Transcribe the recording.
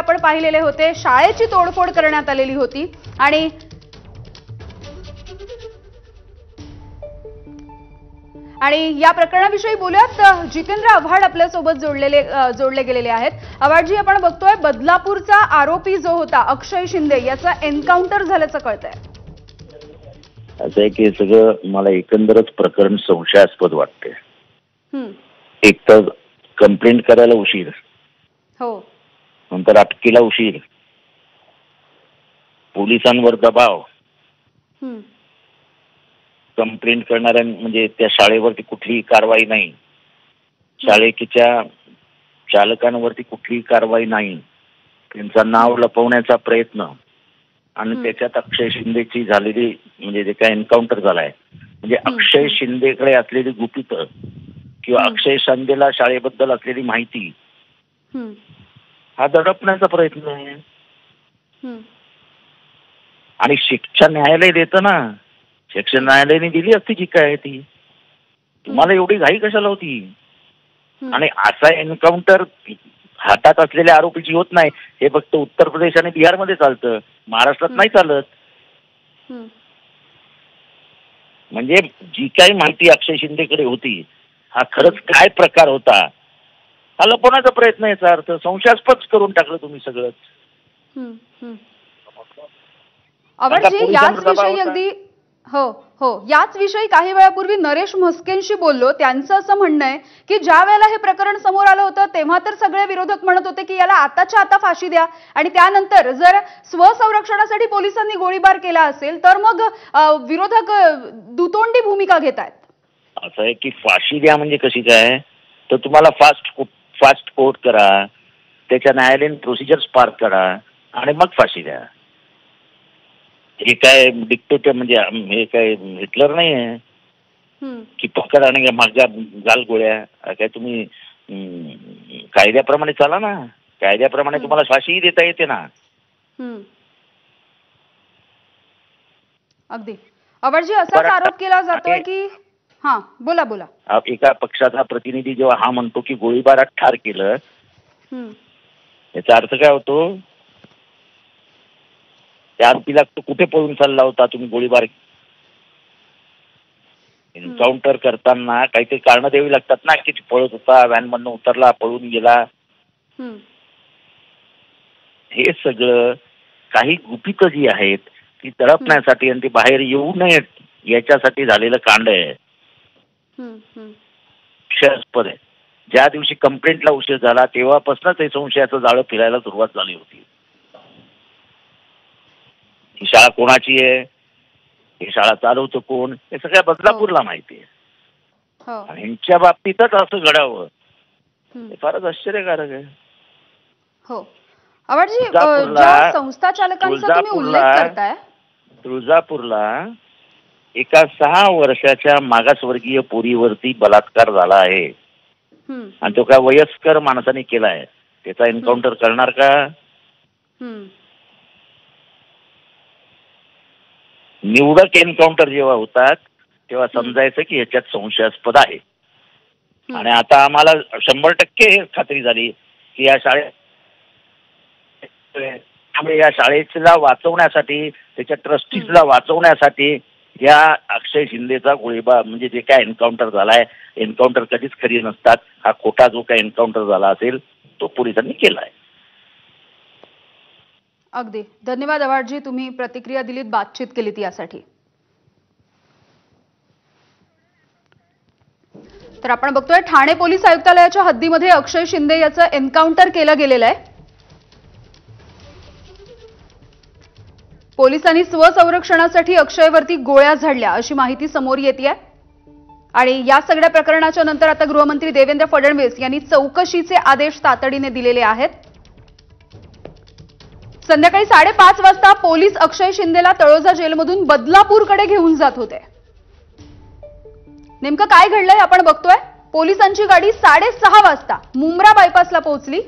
आपण पाहिलेले होते। शाळेची तोडफोड करण्यात आलेली होती आणि या प्रकरणाविषयी बोलूयात। जितेंद्र आव्हाड आपल्या सोबत जोडले गेलेले आहेत। आव्हाडजी, आपण बघतोय बदलापूरचा आरोपी जो होता अक्षय शिंदे याचा एन्काउंटर झाल्याचं कळतंय। असं आहे की सगळं मला एकंदरच प्रकरण संशयास्पद वाटते। एक तर कंप्लेंट करायला उशीर, हो, नंतर अटकेला उशीर, पोलिसांवर दबाव, कंप्लेंट करणाऱ्या म्हणजे त्या शाळेवरती कुठलीही कारवाई नाही, शाळेच्या चालकांवरती कुठलीही कारवाई नाही, त्यांचं नाव लपवण्याचा प्रयत्न आणि त्याच्यात अक्षय शिंदेची झालेली म्हणजे जे काय एन्काउंटर झालाय म्हणजे अक्षय शिंदेकडे असलेली गुपित किंवा अक्षय शिंदेला शाळेबद्दल असलेली माहिती हा दडपण्याचा प्रयत्न आहे। आणि शिक्षा न्यायालय देतं ना, शिक्षा न्यायालयाने दिली असती जी काय ती, तुम्हाला एवढी घाई कशाला होती? आणि असा एन्काउंटर हातात असलेल्या आरोपीची होत नाही, हे फक्त उत्तर प्रदेश आणि बिहारमध्ये चालतं, महाराष्ट्रात नाही चालत। म्हणजे जी काही माहिती अक्षय शिंदेकडे होती हा खरंच काय प्रकार होता हा लपवण्याचा प्रयत्न, याचा अर्थ संशयास्पद करून टाकलं तुम्ही सगळंच। आव्हाडजी, याच विषयी अगदी याच विषयी काही वेळापूर्वी नरेश म्हस्केंशी बोललो। त्यांचं असं म्हणणं आहे की ज्या वेळेला हे प्रकरण समोर आलं होतं तेव्हा तर सगळे विरोधक म्हणत होते की याला आताच्या आता फाशी द्या, आणि त्यानंतर जर स्वसंरक्षणासाठी पोलिसांनी गोळीबार केला असेल तर मग विरोधक दुतोंडी भूमिका घेत आहेत। असं आहे की फाशी द्या म्हणजे कशी काय, तर तुम्हाला फास्ट कोर्ट करा, त्याच्या न्यायालयीन प्रोसिजर्स पार करा आणि मग फाशी द्या। हे काय डिक्टेटर म्हणजे हे काय हिटलर नाही आहे की पकड आणि माझ्या गाल गोळ्या। काय तुम्ही कायद्याप्रमाणे चाला ना, कायद्याप्रमाणे तुम्हाला फाशीही देता येते ना। अगदी आव्हाडजी, असाच आरोप केला जातोय की बोला बोला। एका पक्षाचा प्रतिनिधी जेव्हा हा म्हणतो की गोळीबारात ठार केलं, याचा अर्थ काय होतो? त्या आरोपीला कुठे पळून चालला होता तुम्ही? गोळीबार एन्काउंटर करताना काहीतरी कारण द्यावी लागतात ना, की पळत होता, व्हॅन मधून उतरला, पळून गेला। हे सगळं काही गुपितं जी आहेत ती दडपण्यासाठी आणि ती बाहेर येऊ नयेत याच्यासाठी झालेलं कांड आहे, संशयास्पद आहे। ज्या दिवशी कंप्लेंटला उशीर झाला तेव्हापासूनच हे संशयाचं जाळं फिरायला सुरुवात झाली होती। ही शाळा कोणाची आहे, ही शाळा चालवतो कोण, हे सगळ्या बदलापूरला माहिती आहे। आणि यांच्या बाबतीतच असं घडावं हे फारच आश्चर्यकारक आहे। आव्हाडजी, ज्या संस्था चालकांचा तुम्ही उल्लेख करताय, तुळजापूरला एका 6 वर्षाच्या मागासवर्गीय पोरीवरती बलात्कार झाला आहे आणि तो काय वयस्कर माणसाने केलाय, त्याचा एन्काउंटर करणार का? निवडक एन्काउंटर जेव्हा होतात तेव्हा समजायचं की ह्याच्यात संशयास्पद आहे। आणि आता आम्हाला 100% खात्री झाली की या शाळेला वाचवण्यासाठी, त्याच्या ट्रस्टीजला वाचवण्यासाठी या अक्षय शिंदेचा गोळीबार म्हणजे जे काय एन्काउंटर झालाय, एन्काउंटर कधीच खरी नसतात, हा खोटा जो काय एन्काउंटर झाला असेल तो पोलिसांनी केलाय। अगदी धन्यवाद आव्हाडजी, तुम्ही प्रतिक्रिया दिलीत, बातचीत केलीत यासाठी। तर आपण बघतोय ठाणे पोलीस आयुक्तालयाच्या हद्दीमध्ये अक्षय शिंदे याचं एन्काउंटर केलं गेलेलं आहे। पोलिसांनी स्वसंरक्षणासाठी अक्षयवरती गोळ्या झाडल्या अशी माहिती समोर येतेय। आणि या सगळ्या प्रकरणाच्या नंतर आता गृहमंत्री देवेंद्र फडणवीस यांनी चौकशीचे आदेश तातडीने दिलेले आहेत। संध्याकाळी 5:30 वाजता पोलीस अक्षय शिंदेला तळोजा जेलमधून बदलापूरकडे घेऊन जात होते। नेमकं काय घडलंय आपण बघतोय। पोलिसांची गाडी 6:30 वाजता मुंब्रा बायपासला पोहोचली